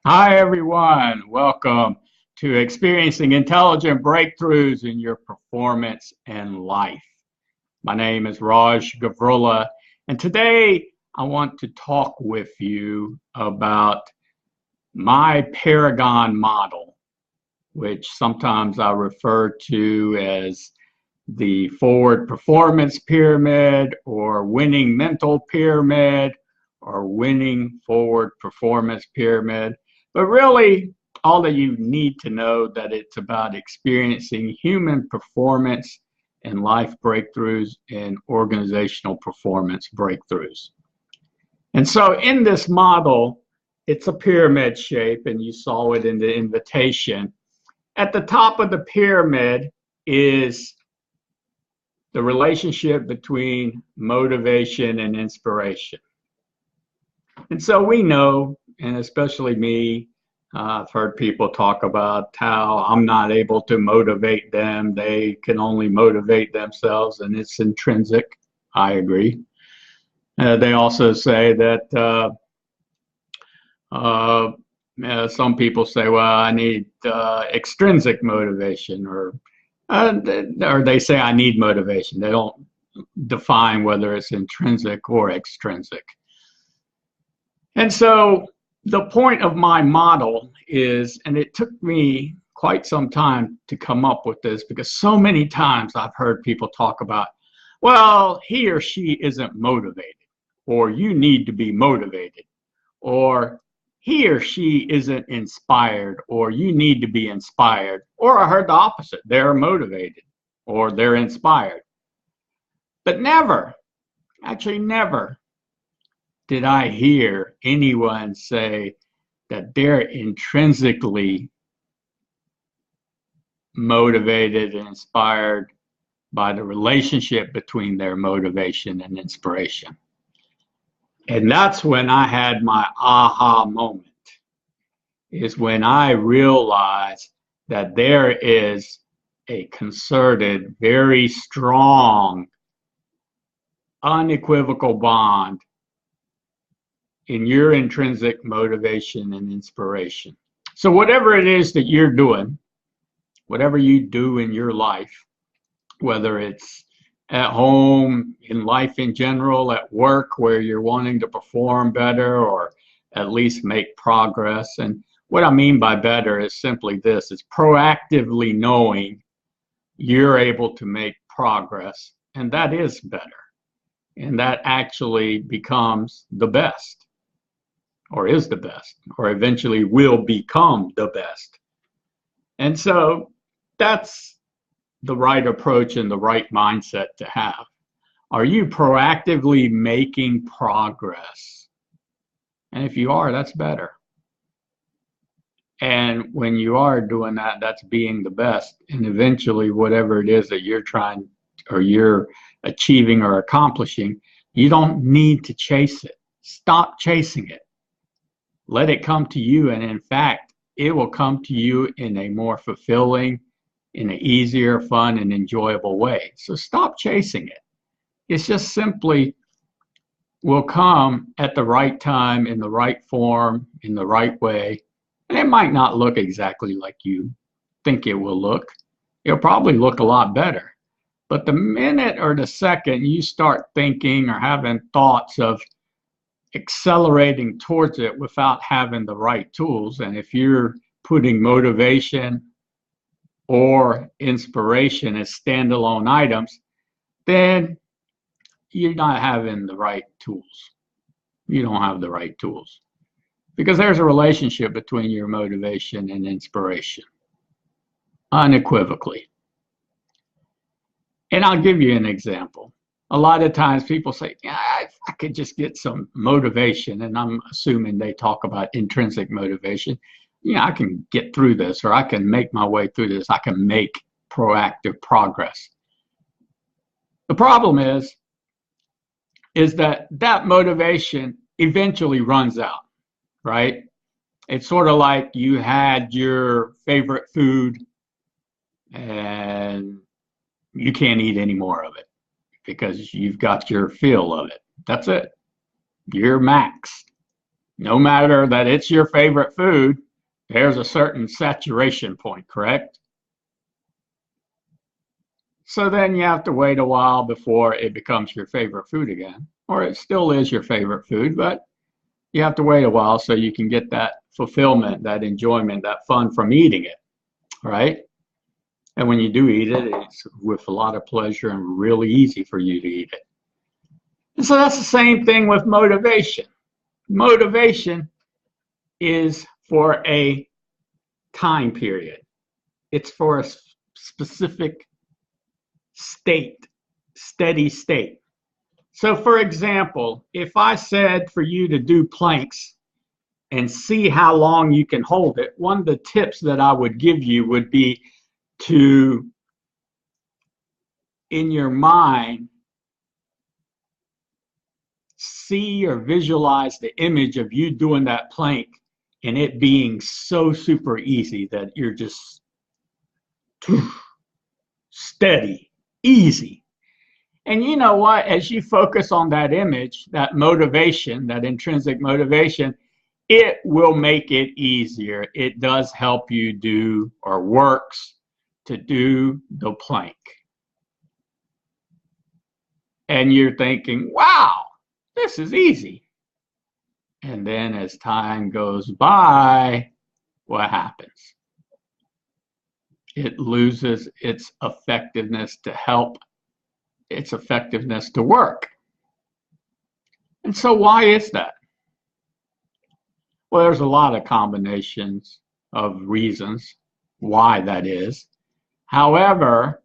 Hi, everyone. Welcome to Experiencing Intelligent Breakthroughs in Your Performance and Life. My name is Raj Gavurla, and today I want to talk with you about my paragon model, which sometimes I refer to as the forward performance pyramid or winning mental pyramid or winning forward performance pyramid. But really, all that you need to know that it's about experiencing human performance and life breakthroughs and organizational performance breakthroughs. And so in this model, it's a pyramid shape, and you saw it in the invitation. At the top of the pyramid is the relationship between motivation and inspiration. And so we know, and especially me, I've heard people talk about how I'm not able to motivate them. They can only motivate themselves, and it's intrinsic. I agree. They also say that some people say, well, I need extrinsic motivation, or they say I need motivation. They don't define whether it's intrinsic or extrinsic. And so the point of my model is, and it took me quite some time to come up with this because so many times I've heard people talk about, well, he or she isn't motivated, or you need to be motivated, or he or she isn't inspired, or you need to be inspired. Or I heard the opposite, they're motivated or they're inspired. But never, actually never, did I hear anyone say that they're intrinsically motivated and inspired by the relationship between their motivation and inspiration. And that's when I had my aha moment, is when I realized that there is a concerted, very strong, unequivocal bond in your intrinsic motivation and inspiration. So whatever it is that you're doing, whatever you do in your life, whether it's at home, in life in general, at work where you're wanting to perform better or at least make progress. And what I mean by better is simply this, it's proactively knowing you're able to make progress, and that is better. And that actually becomes the best, or is the best, or eventually will become the best. And so that's the right approach and the right mindset to have. Are you proactively making progress? And if you are, that's better. And when you are doing that, that's being the best. And eventually, whatever it is that you're trying or you're achieving or accomplishing, you don't need to chase it. Stop chasing it. Let it come to you, and in fact, it will come to you in a more fulfilling, in an easier, fun, and enjoyable way. So stop chasing it. It's just simply will come at the right time, in the right form, in the right way. And it might not look exactly like you think it will look. It'll probably look a lot better. But the minute or the second you start thinking or having thoughts of accelerating towards it without having the right tools, and if you're putting motivation or inspiration as standalone items, then you're not having the right tools. You don't have the right tools because there's a relationship between your motivation and inspiration, unequivocally. And I'll give you an example. A lot of times people say, yeah, I could just get some motivation, and I'm assuming they talk about intrinsic motivation. I can get through this, or I can make my way through this. I can make proactive progress. The problem is that that motivation eventually runs out, right? It's sort of like you had your favorite food and you can't eat any more of it because you've got your fill of it. That's it. You're maxed. No matter that it's your favorite food, there's a certain saturation point, correct? So then you have to wait a while before it becomes your favorite food again. Or it still is your favorite food, but you have to wait a while so you can get that fulfillment, that enjoyment, that fun from eating it, right? And when you do eat it, it's with a lot of pleasure and really easy for you to eat it. And so that's the same thing with motivation. Motivation is for a time period. It's for a specific state, steady state. So for example, if I said for you to do planks and see how long you can hold it, one of the tips that I would give you would be to, in your mind, see or visualize the image of you doing that plank and it being so super easy that you're just steady, easy. And you know what? As you focus on that image, that motivation, that intrinsic motivation, it will make it easier. It does help you do, or works to do, the plank. And you're thinking, wow, this is easy. And then as time goes by, what happens? It loses its effectiveness to help, its effectiveness to work. And so why is that? Well, there's a lot of combinations of reasons why that is. However,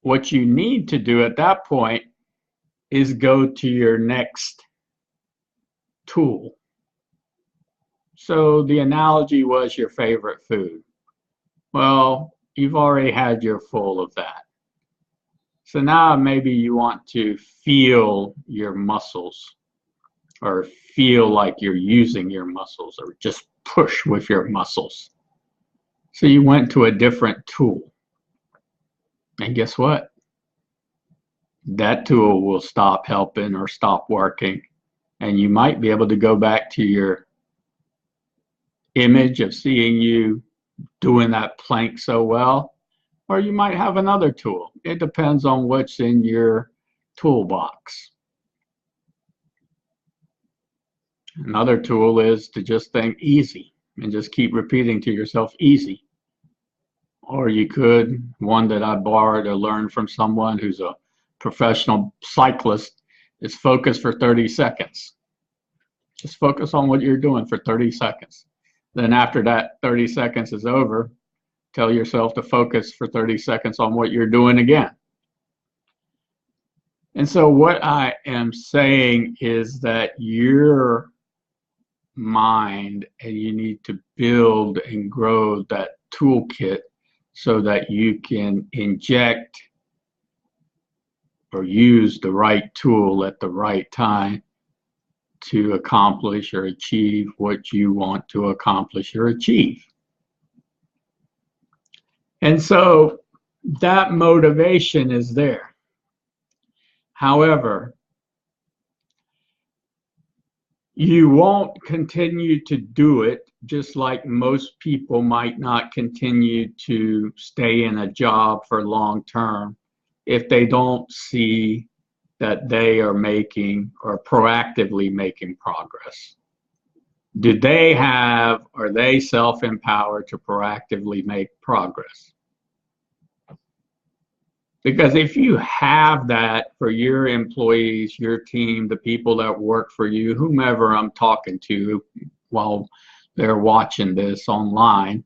what you need to do at that point is go to your next tool. So the analogy was your favorite food. Well, you've already had your full of that. So now maybe you want to feel your muscles, or feel like you're using your muscles, or just push with your muscles. So you went to a different tool. And guess what? That tool will stop helping or stop working. And you might be able to go back to your image of seeing you doing that plank so well, or you might have another tool. It depends on what's in your toolbox. Another tool is to just think easy and just keep repeating to yourself easy. Or you could, one that I borrowed or learned from someone who's a professional cyclist, is focus for 30 seconds. Just focus on what you're doing for 30 seconds. Then after that 30 seconds is over, tell yourself to focus for 30 seconds on what you're doing again. And so what I am saying is that your mind, and you need to build and grow that toolkit so that you can inject or use the right tool at the right time to accomplish or achieve what you want to accomplish or achieve. And so that motivation is there. However, you won't continue to do it, just like most people might not continue to stay in a job for long term if they don't see that they are making or proactively making progress. Do they have, are they self-empowered to proactively make progress? Because if you have that for your employees, your team, the people that work for you, whomever I'm talking to while they're watching this online,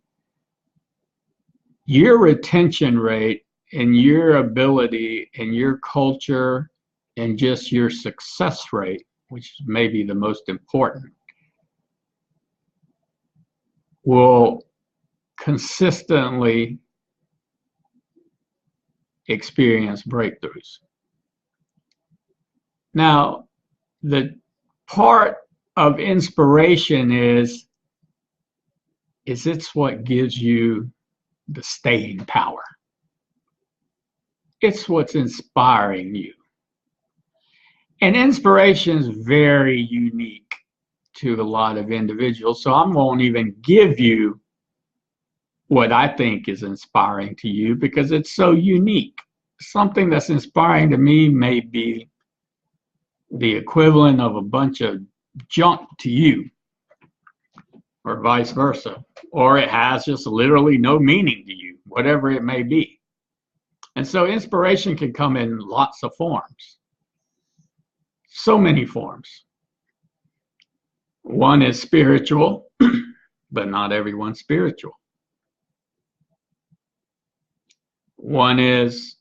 your retention rate and your ability and your culture and just your success rate, which is maybe the most important, will consistently experience breakthroughs. Now, the part of inspiration is it's what gives you the staying power. It's what's inspiring you. And inspiration is very unique to a lot of individuals, so I won't even give you what I think is inspiring to you because it's so unique. Something that's inspiring to me may be the equivalent of a bunch of junk to you, or vice versa. Or it has just literally no meaning to you, whatever it may be. And so inspiration can come in lots of forms. So many forms. One is spiritual, but not everyone's spiritual. One is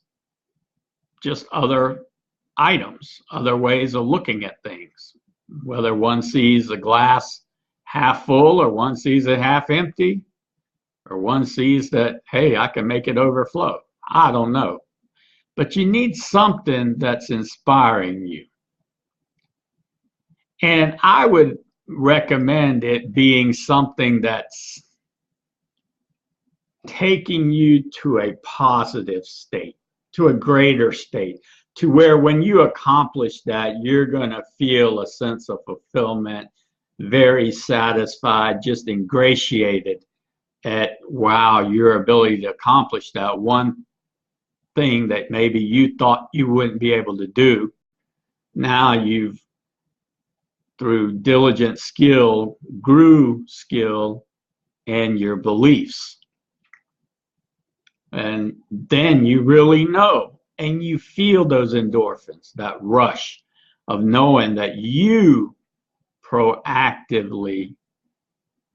just other items, other ways of looking at things, whether one sees the glass half full or one sees it half empty, or one sees that, hey, I can make it overflow. I don't know. But you need something that's inspiring you. And I would recommend it being something that's taking you to a positive state, to a greater state, to where when you accomplish that, you're going to feel a sense of fulfillment, very satisfied, just ingratiated at, wow, your ability to accomplish that one thing that maybe you thought you wouldn't be able to do. Now you've, through diligent skill, grew skill and your beliefs. And then you really know, and you feel those endorphins, that rush of knowing that you proactively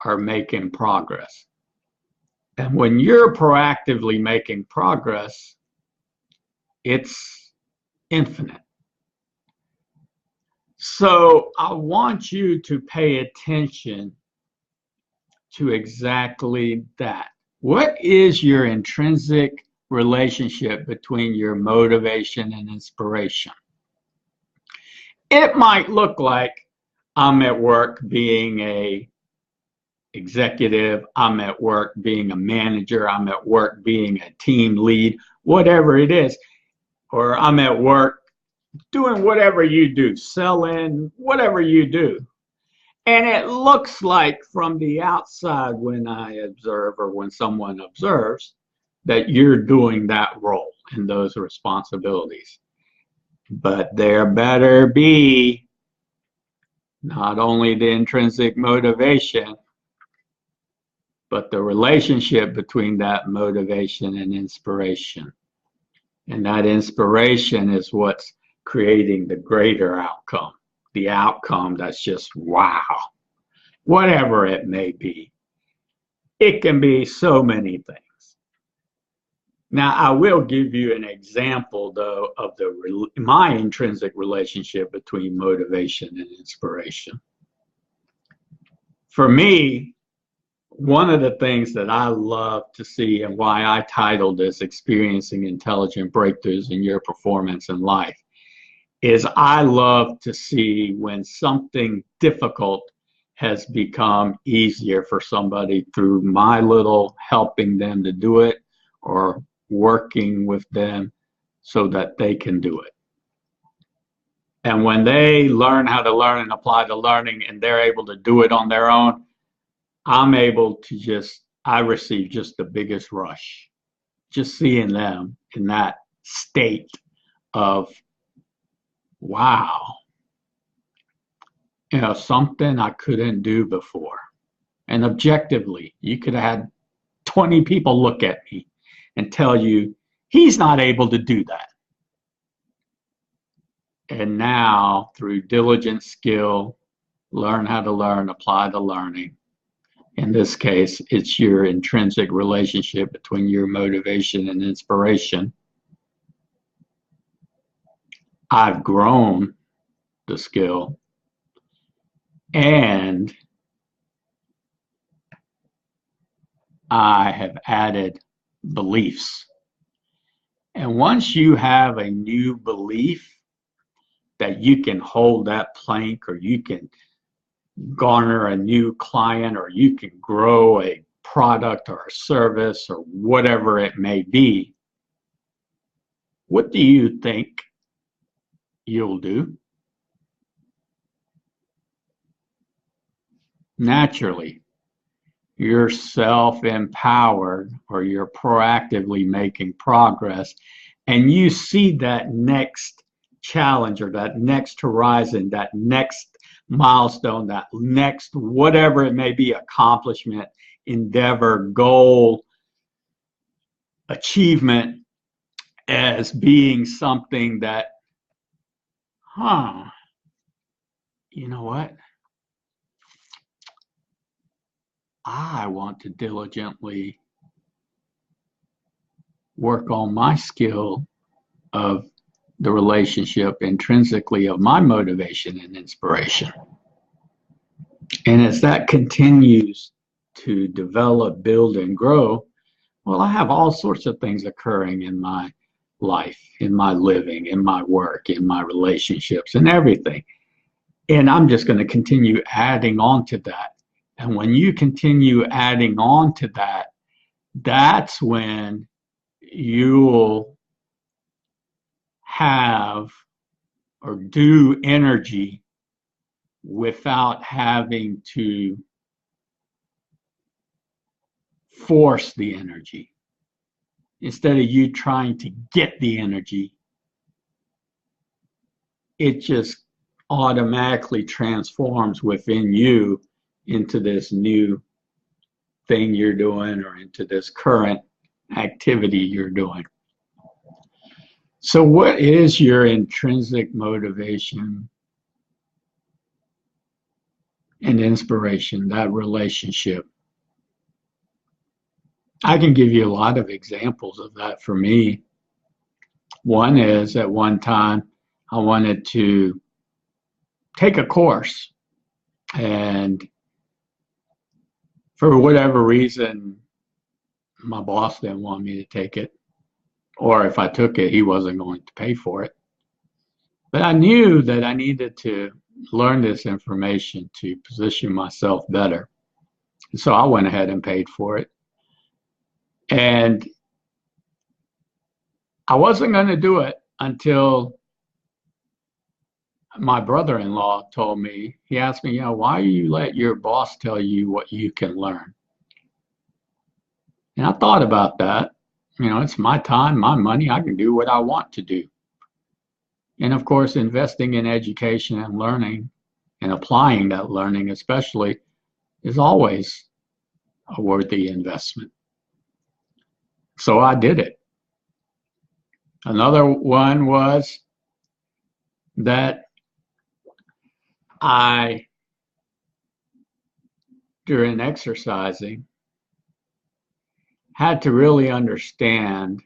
are making progress. And when you're proactively making progress, it's infinite. So I want you to pay attention to exactly that. What is your intrinsic relationship between your motivation and inspiration? It might look like I'm at work being a executive, I'm at work being a manager, I'm at work being a team lead, whatever it is, or I'm at work doing whatever you do, selling, whatever you do. And it looks like from the outside when I observe or when someone observes that you're doing that role and those responsibilities. But there better be not only the intrinsic motivation, but the relationship between that motivation and inspiration. And that inspiration is what's creating the greater outcome, the outcome that's just wow, whatever it may be. It can be so many things. Now, I will give you an example, though, of my intrinsic relationship between motivation and inspiration. For me, one of the things that I love to see and why I titled this Experiencing Intelligent Breakthroughs in Your Performance in Life is I love to see when something difficult has become easier for somebody through my little helping them to do it or working with them so that they can do it. And when they learn how to learn and apply the learning and they're able to do it on their own, I'm able to I receive just the biggest rush, just seeing them in that state of, wow, something I couldn't do before. And objectively, you could have had 20 people look at me and tell you, he's not able to do that. And now, through diligent skill, learn how to learn, apply the learning. In this case, it's your intrinsic relationship between your motivation and inspiration. I've grown the skill and I have added beliefs. And once you have a new belief that you can hold that plank or you can garner a new client or you can grow a product or a service or whatever it may be, what do you think you'll do? naturally. You're self-empowered, or you're proactively making progress, and you see that next challenge or that next horizon, that next milestone, that next whatever it may be, accomplishment, endeavor, goal, achievement, as being something that, you know what? I want to diligently work on my skill of the relationship intrinsically of my motivation and inspiration. And as that continues to develop, build, and grow, well, I have all sorts of things occurring in my life, in my living, in my work, in my relationships, and everything. And I'm just going to continue adding on to that. And when you continue adding on to that, that's when you'll have or do energy without having to force the energy. Instead of you trying to get the energy, it just automatically transforms within you into this new thing you're doing, or into this current activity you're doing. So what is your intrinsic motivation and inspiration, that relationship? I can give you a lot of examples of that for me. One is, at one time, I wanted to take a course, and for whatever reason, my boss didn't want me to take it, or if I took it, he wasn't going to pay for it. But I knew that I needed to learn this information to position myself better. So I went ahead and paid for it. And I wasn't going to do it until my brother-in-law told me, he asked me, why do you let your boss tell you what you can learn? And I thought about that. It's my time, my money. I can do what I want to do. And of course, investing in education and learning and applying that learning especially is always a worthy investment. So I did it. Another one was that I, during exercising, had to really understand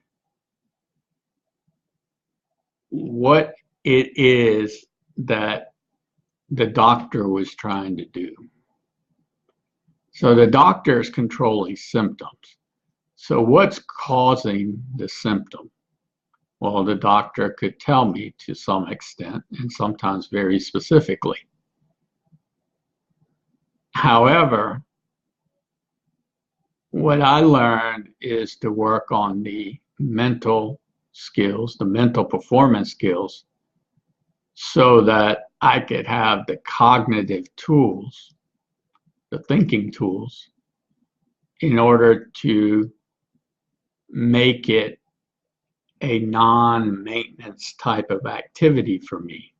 what it is that the doctor was trying to do. So the doctor is controlling symptoms. So what's causing the symptom? Well, the doctor could tell me to some extent, and sometimes very specifically. However, what I learned is to work on the mental skills, the mental performance skills, so that I could have the cognitive tools, the thinking tools, in order to make it a non-maintenance type of activity for me.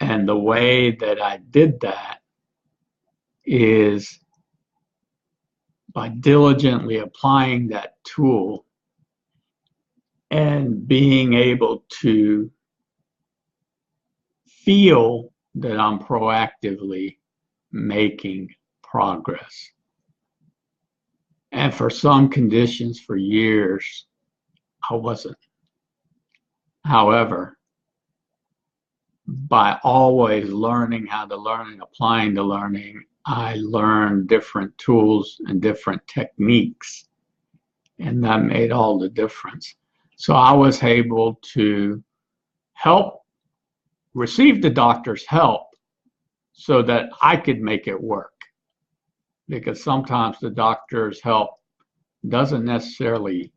And the way that I did that is by diligently applying that tool and being able to feel that I'm proactively making progress. And for some conditions, for years, I wasn't. However, by always learning how to learn and applying the learning, I learned different tools and different techniques, and that made all the difference. So I was able to receive the doctor's help so that I could make it work. Because sometimes the doctor's help doesn't necessarily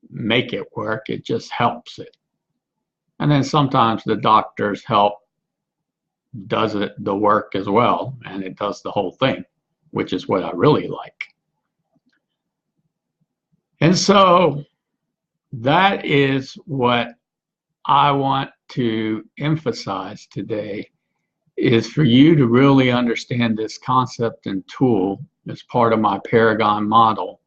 make it work, it just helps it. And then sometimes the doctor's help does the work as well, and it does the whole thing, which is what I really like. And so that is what I want to emphasize today, is for you to really understand this concept and tool as part of my paragon model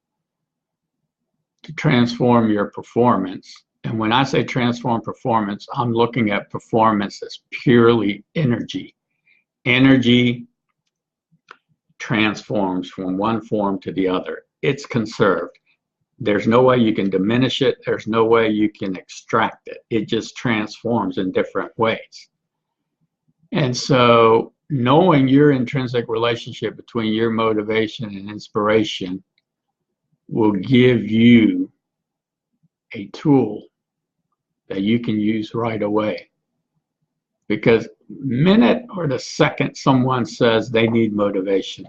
to transform your performance. And when I say transform performance, I'm looking at performance as purely energy. Energy transforms from one form to the other. It's conserved. There's no way you can diminish it. There's no way you can extract it. It just transforms in different ways. And so knowing your intrinsic relationship between your motivation and inspiration will give you a tool that you can use right away. Because the minute or the second someone says they need motivation,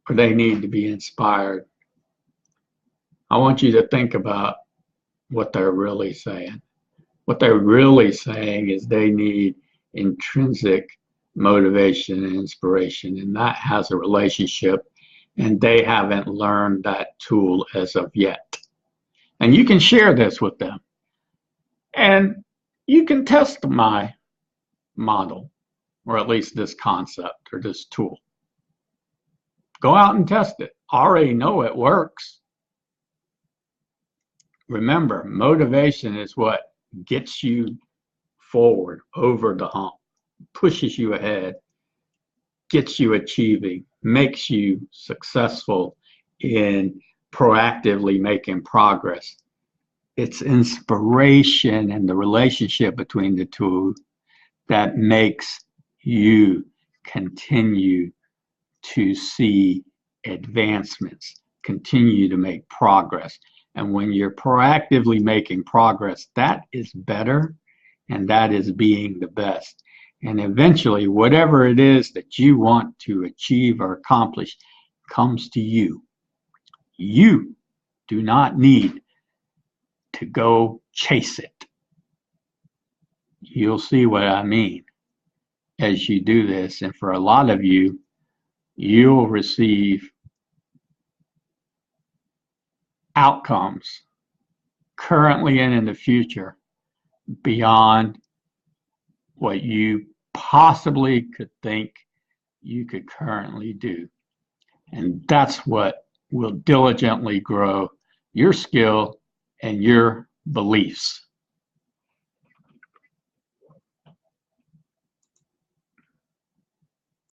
or they need to be inspired, I want you to think about what they're really saying. What they're really saying is they need intrinsic motivation and inspiration, and that has a relationship, and they haven't learned that tool as of yet. And you can share this with them, and you can test my model, or at least this concept or this tool. Go out and test it. I already know it works. Remember, motivation is what gets you forward over the hump, pushes you ahead, gets you achieving, makes you successful in proactively making progress. It's inspiration and the relationship between the two that makes you continue to see advancements, continue to make progress. And when you're proactively making progress, that is better, and that is being the best. And eventually, whatever it is that you want to achieve or accomplish comes to you. You do not need to go chase it. You'll see what I mean as you do this. And for a lot of you, you'll receive outcomes currently and in the future beyond what you possibly could think you could currently do. And that's what will diligently grow your skill and your beliefs.